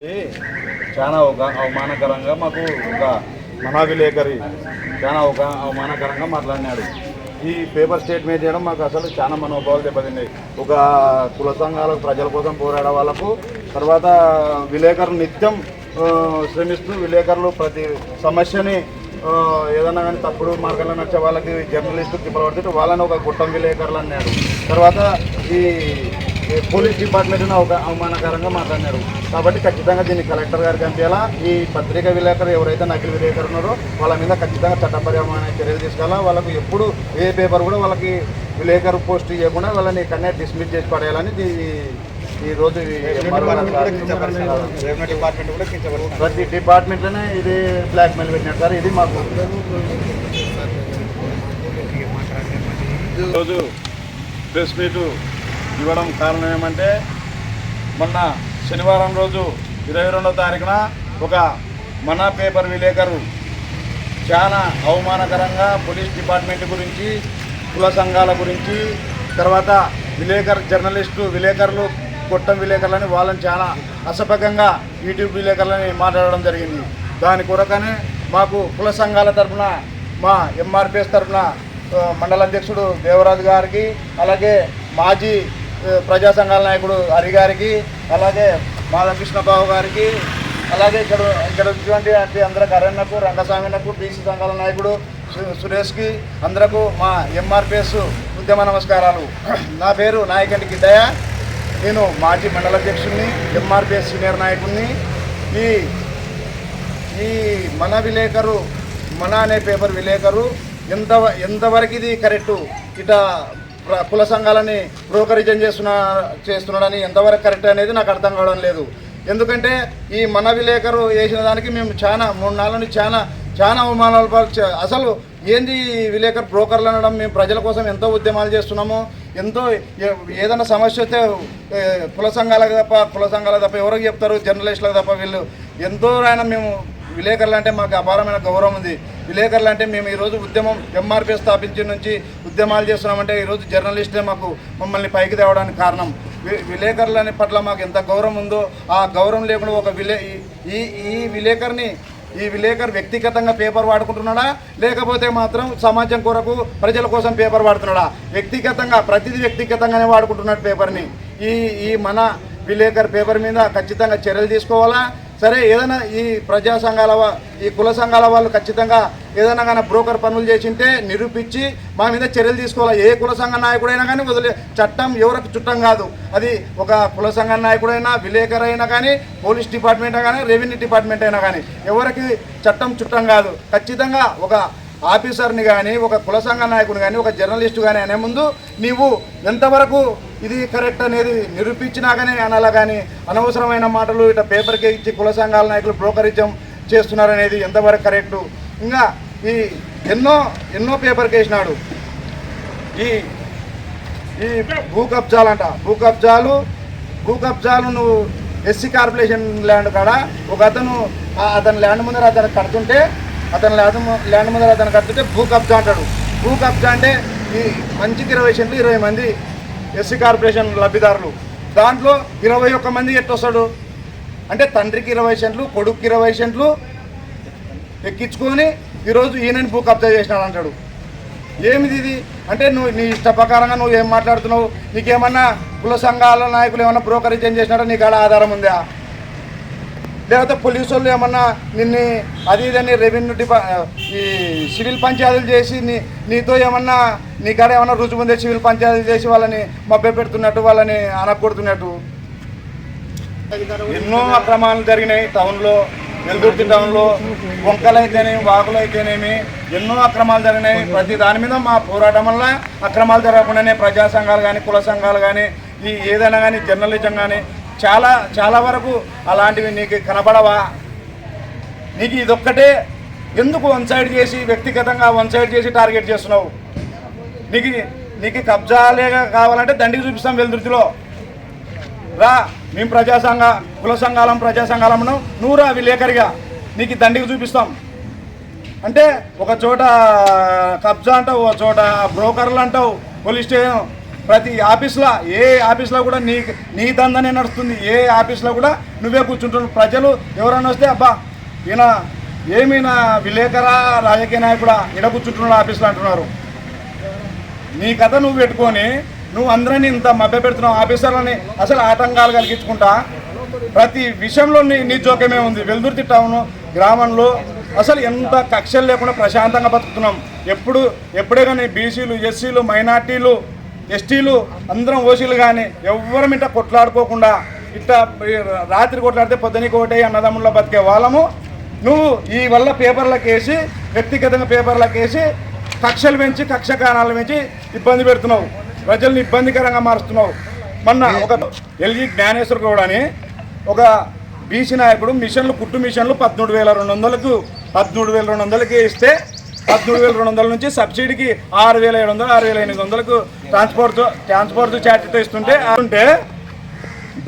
చాలా ఒక అవమానకరంగా మాకు ఒక మన విలేకరి చాలా ఒక అవమానకరంగా మాట్లాడినాడు. ఈ పేపర్ స్టేట్మెంట్ చేయడం మాకు అసలు చాలా మనోభావాలు దెబ్బతిన్నాయి. ఒక కుల సంఘాలకు ప్రజల కోసం పోరాడే వాళ్ళకు తర్వాత విలేకరులు నిత్యం శ్రమిస్తూ విలేకరులు ప్రతి సమస్యని ఏదన్నా కానీ తప్పుడు మార్గంలో నచ్చే వాళ్ళకి జర్నలిస్టు తిప్పబడుతుంటే వాళ్ళని ఒక గుట్టం విలేకరులు అన్నాడు. తర్వాత ఈ పోలీస్ డిపార్ట్మెంట్ను ఒక అవమానకరంగా మాట్లాడినారు. కాబట్టి ఖచ్చితంగా దీన్ని కలెక్టర్ గారికి అంతేలా ఈ పత్రికా విలేకరు ఎవరైతే నకిలీ విలేకరు ఉన్నారో వాళ్ళ మీద ఖచ్చితంగా చట్టపరమైన చర్యలు తీసుకోవాలా. వాళ్ళకు ఎప్పుడు ఏ పేపర్ కూడా వాళ్ళకి విలేకరు పోస్ట్ ఇవ్వకుండా వాళ్ళని కన్నా డిస్మిస్ చేసి పడేయాలని ఈరోజు ప్రతి డిపార్ట్మెంట్లోనే ఇది బ్లాక్ మెయిల్ పెట్టినారు సార్. ఇది మాకు ఈరోజు ప్రెస్ మీటు ఇవ్వడం కారణం ఏమంటే మొన్న శనివారం రోజు 22వ తారీఖున ఒక మన పేపర్ విలేకరు చాలా అవమానకరంగా పోలీస్ డిపార్ట్మెంట్ గురించి కుల సంఘాల గురించి తర్వాత జర్నలిస్టు విలేకరులు కొట్టం విలేకరులని వాళ్ళని చాలా అసభ్యంగా యూట్యూబ్ విలేకరులని మాట్లాడడం జరిగింది. దాని కొరకనే మాకు కుల సంఘాల తరఫున మా ఎంఆర్పిఎస్ తరఫున మండల అధ్యక్షుడు దేవరాజు గారికి అలాగే మాజీ ప్రజా సంఘాల నాయకుడు హరి గారికి అలాగే మాధవకృష్ణబాబు గారికి అలాగే ఇక్కడ ఉన్నటువంటి అందరికి అరణ్యకు రంగస్వామినకు బీసీ సంఘాల నాయకుడు సురేష్కి అందరకు మా ఎంఆర్పిఎస్ ఉద్యమ నమస్కారాలు. నా పేరు నాయకంటి గిద్దయ్య. నేను మాజీ మండల అధ్యక్షుడిని ఎంఆర్పిఎస్ సీనియర్ నాయకుడిని. ఈ మన విలేకరు మన అనే పేపర్ విలేకరు ఎంతవరకు ఇది కరెక్టు ఇట కుల సంఘాలని బ్రోకరిజం చేస్తున్నాడని ఎంతవరకు కరెక్ట్ అనేది నాకు అర్థం కావడం లేదు. ఎందుకంటే ఈ మన విలేకరు వేసిన దానికి మేము 3 నాళ్ళ నుంచి చాలా అవమానాలు అసలు ఏంది విలేకరు బ్రోకర్లు అనడం. మేము ప్రజల కోసం ఎంతో ఉద్యమాలు చేస్తున్నాము. ఎంతో ఏదైనా సమస్య వస్తే కుల సంఘాలకు తప్ప ఎవరికి చెప్తారు? జర్నలిస్టులకు తప్ప వీళ్ళు ఎంతో అయినా మేము విలేకరులు అంటే మాకు అపారమైన గౌరవం ఉంది. విలేకరులు అంటే మేము ఈరోజు ఉద్యమం ఎంఆర్పిఎస్ స్థాపించిన నుంచి ఉద్యమాలు చేస్తున్నామంటే ఈరోజు జర్నలిస్టులే మమ్మల్ని పైకి తేవడానికి కారణం. విలేకరులని పట్ల మాకు ఎంత గౌరవం ఉందో ఆ గౌరవం లేకుండా ఒక ఈ విలేకరు వ్యక్తిగతంగా పేపర్ వాడుకుంటున్నాడా లేకపోతే మాత్రం సమాజం కొరకు ప్రజల కోసం పేపర్ వాడుతున్నాడా? ప్రతిదీ వ్యక్తిగతంగానే వాడుకుంటున్నాడు పేపర్ని. ఈ మన విలేకరు పేపర్ మీద ఖచ్చితంగా చర్యలు తీసుకోవాలా. సరే ఏదైనా ఈ ప్రజా సంఘాల ఈ కుల సంఘాల వాళ్ళు ఖచ్చితంగా ఏదైనా కానీ బ్రోకర్ పనులు చేసింటే నిరూపించి మా మీద చర్యలు తీసుకోవాలి. ఏ కుల సంఘ నాయకుడైనా కానీ చట్టం ఎవరికి చుట్టం కాదు. అది ఒక కుల సంఘ నాయకుడైనా విలేకరు అయినా కానీ పోలీస్ డిపార్ట్మెంట్ అయినా కానీ రెవెన్యూ డిపార్ట్మెంట్ అయినా కానీ ఎవరికి చట్టం చుట్టం కాదు. ఖచ్చితంగా ఒక ఆఫీసర్ని కానీ ఒక కుల సంఘ నాయకుని కానీ ఒక జర్నలిస్టు కానీ అనే ముందు నీవు ఎంతవరకు ఇది కరెక్ట్ అనేది నిరూపించినా కానీ అనాలా. కానీ అనవసరమైన మాటలు ఇట్లా పేపర్కి ఇచ్చి కుల సంఘాల నాయకులు బ్రోకరిజం చేస్తున్నారనేది ఎంతవరకు కరెక్టు. ఇంకా ఈ ఎన్నో పేపర్కి వేసినాడు. ఈ భూ కబ్జాలు నువ్వు ఎస్సీ కార్పొరేషన్ ల్యాండ్ కాడ ఒక అతను ల్యాండ్ ముందర అతను కడుతుంటే భూ కబ్జా అంటాడు. భూ కబ్జా అంటే ఈ మంచికి 20 సెంట్లు 20 మంది ఎస్సీ కార్పొరేషన్ లబ్ధిదారులు, దాంట్లో 21 మంది ఎట్టొస్తాడు అంటే తండ్రికి 20 సెంట్లు కొడుకుకి 20 సెంట్లు ఎక్కించుకొని ఈరోజు ఈయనని భూ కబ్జా చేసినాడు అంటాడు. ఏమిది ఇది అంటే నువ్వు నీ ఇష్ట ప్రకారంగా నువ్వు ఏం మాట్లాడుతున్నావు? నీకేమన్నా కుల సంఘాల నాయకులు ఏమన్నా బ్రోకరేజ్ చేసినాడో నీకు ఆడ ఆధారం ఉందా? లేకపోతే పోలీసు వాళ్ళు ఏమన్నా నిన్ను అది ఇదని రెవెన్యూ ఈ సివిల్ పంచాయతీలు చేసి నీతో ఏమన్నా నీ కాడ ఏమన్నా రుజువు ఉందే? సివిల్ పంచాయతీలు చేసి వాళ్ళని మభ్య పెడుతున్నట్టు వాళ్ళని అనగొడుతున్నట్టు ఎన్నో అక్రమాలు జరిగినాయి టౌన్లో. వెల్దుర్తి టౌన్లో వంకలైతేనేమి వాగులైతేనేమి ఎన్నో అక్రమాలు జరిగినాయి. ప్రతి దాని మీద మా పోరాటం వల్ల అక్రమాలు జరగకుండానే ప్రజా సంఘాలు కానీ కుల సంఘాలు కానీ ఏదైనా కానీ జర్నలిజం కానీ చాలా వరకు అలాంటివి నీకు కనబడవా? నీకు ఇదొక్కటే ఎందుకు వన్ సైడ్ చేసి వ్యక్తిగతంగా టార్గెట్ చేస్తున్నావు? నీకు కబ్జాలే కావాలంటే దండికి చూపిస్తాం వెల్దుర్తిలో రా. మేము కుల ప్రజా సంఘాలను నువ్వు రా విలేకరిగా నీకు దండికి చూపిస్తాం. అంటే ఒక చోట కబ్జా అంటావు, ఒక చోట బ్రోకర్లు అంటావు, పోలీస్ స్టేషన్ ప్రతి ఆఫీస్లో ఏ ఆఫీస్లో కూడా నీ దందనే నడుస్తుంది. ఏ ఆఫీస్లో కూడా నువ్వే కూర్చుంటున్నావు. ప్రజలు ఎవరైనా వస్తే అబ్బా ఈయన ఏమైనా విలేకరా రాజకీయ నాయకుడా ఇడ కూర్చుంటున్నాడు ఆఫీస్లో అంటున్నారు. నీ కథ నువ్వు పెట్టుకొని నువ్వు అందరినీ ఇంత మభ్య పెడుతున్నావు. ఆఫీసర్లని అసలు ఆటంకాలు కలిగించుకుంటా ప్రతి విషయంలో నీ జోక్యమే ఉంది. వెల్దుర్తి టౌన్ గ్రామంలో అసలు ఎంత కక్షలు లేకుండా ప్రశాంతంగా బతుకుతున్నాం. ఎప్పుడే కానీ బీసీలు, ఎస్సీలు, మైనార్టీలు, ఎస్టీలు అందరం ఓసీలు కానీ ఎవ్వరం ఇట్లా కొట్లాడుకోకుండా ఇట్లా రాత్రి కొట్లాడితే పొద్దునకి ఒకటే అన్నదమ్ముల్లో బతికే వాళ్ళము. నువ్వు ఈ వల్ల పేపర్లకు వేసి వ్యక్తిగతంగా పేపర్లకు వేసి కక్షలు పెంచి కక్ష కారణాలు పెంచి ఇబ్బంది పెడుతున్నావు. ప్రజల్ని ఇబ్బందికరంగా మారుస్తున్నావు. మొన్న ఒక ఎల్జీ జ్ఞానేశ్వర గౌడ్ అని ఒక బీసీ నాయకుడు మిషన్లు కుట్టు మిషన్లు 13,200కు 13,200కి ఇస్తే 13,200 నుంచి సబ్సిడీకి 6,700 6,800కు ట్రాన్స్పోర్ట్ ఛార్జీతో ఇస్తుంటే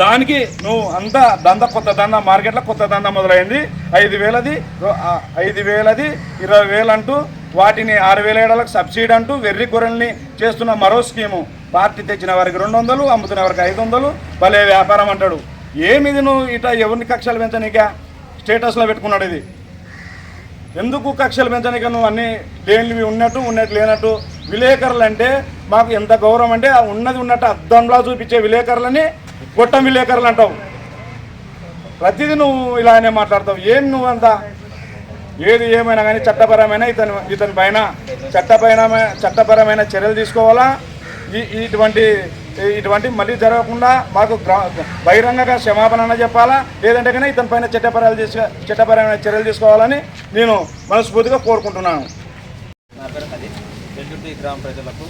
దానికి నువ్వు అంతా కొత్త దందా మార్కెట్లో కొత్త దందా మొదలైంది. 5,000ది 20,000 అంటూ వాటిని 6,700లకు సబ్సిడీ అంటూ వెర్రి గొర్రెల్ని చేస్తున్న మరో స్కీము. పార్టీ తెచ్చిన వారికి 200, అమ్ముతున్న వారికి 500, భలే వ్యాపారం అంటాడు. ఏమిది నువ్వు ఇట్లా ఎవరిని కక్షలు పెంచనీక స్టేటస్లో పెట్టుకున్నాడు. ఇది ఎందుకు కక్షలు పెంచనీక? నువ్వు అన్నీ లేనివి ఉన్నట్టు లేనట్టు. విలేకరులు అంటే మాకు ఎంత గౌరవం అంటే ఉన్నది ఉన్నట్టు అద్దంలా చూపించే విలేకరులని గొట్టం విలేకరులు అంటావు. ప్రతిదీ నువ్వు ఇలానే మాట్లాడతావు. ఏం నువ్వంతా ఏది ఏమైనా కానీ చట్టపరమైన ఇతని పైన చట్టపరమైన చర్యలు తీసుకోవాలా. ఇటువంటి మళ్ళీ జరగకుండా మాకు బహిరంగంగా క్షమాపణ చెప్పాలా. లేదంటే కానీ ఇతని పైన చట్టపరమైన చర్యలు తీసుకోవాలని నేను మనస్ఫూర్తిగా కోరుకుంటున్నాను. నా పేరు అది వెల్దుర్తి గ్రామ ప్రజలకు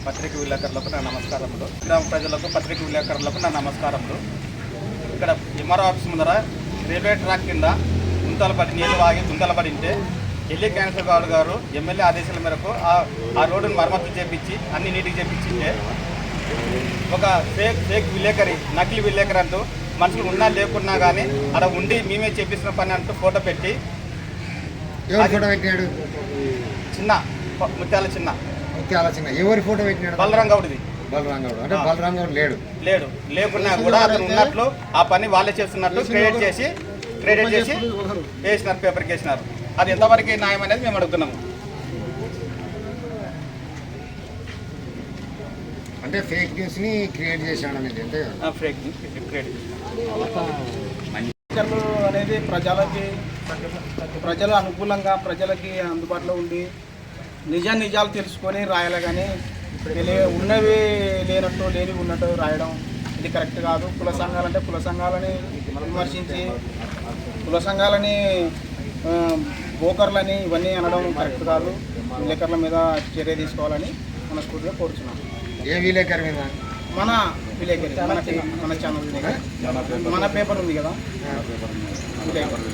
పత్రిక విలేకరులకు నా నమస్కారములు. గ్రామ ప్రజలకు పత్రిక విలేకరులకు నా నమస్కారములు. ఇక్కడ ఎంఆర్ఓ ఆఫీస్ ముందర రైల్వే ట్రాక్ కింద నీళ్ళు ఆగి గుంతలపడి ఉంటే ఎల్లి క్యాన్సర్ గారు ఎమ్మెల్యే ఆదేశాల మేరకు ఆ రోడ్డును మరమ్మతు చేపించి అన్ని నీటికి చేపించింటే ఒక ఫేక్ విలేకరి, నకిలీ విలేకరి అంటూ మనుషులు ఉన్నా లేకున్నా కానీ అక్కడ ఉండి మేమే చేపిస్తున్న పని అంటూ ఫోటో పెట్టి చిన్న ముత్యాల చిన్న ఎవరి ఫోటో పెట్టినాడు? బలరాం గౌడ్ది. అంటే బలరాం గౌడ్ లేకున్నా కూడా అతను ఉన్నట్లు ఆ పని వాళ్ళే చేస్తున్నట్లు క్రియేట్ చేసి వేసినారు, పేపర్కి వేసినారు. అది ఎంతవరకు న్యాయం అనేది మేము అడుగుతున్నాము. అంటే ఫేక్ న్యూస్ ని క్రియేట్ చేశాడు అనేది అంటే ఫేక్ న్యూస్ క్రియేట్ అనేది ప్రజలు అనుకూలంగా ప్రజలకి అందుబాటులో ఉండి నిజాలు తెలుసుకొని రాయాలి. కానీ ఉన్నవి లేనివి ఉన్నట్టు రాయడం ఇది కరెక్ట్ కాదు. కుల సంఘాలంటే కుల సంఘాలని విమర్శించి కుల సంఘాలని బోకర్లని ఇవన్నీ అనడం కరెక్ట్ కాదు. విలేకరుల మీద చర్య తీసుకోవాలని మనస్ఫూర్తిగా కోరుచున్నాను. ఏ విలేకరు మీద? మన విలేకరి, మన ఛానల్ విలేకరి, మన పేపర్ ఉంది కదా విలేకరి.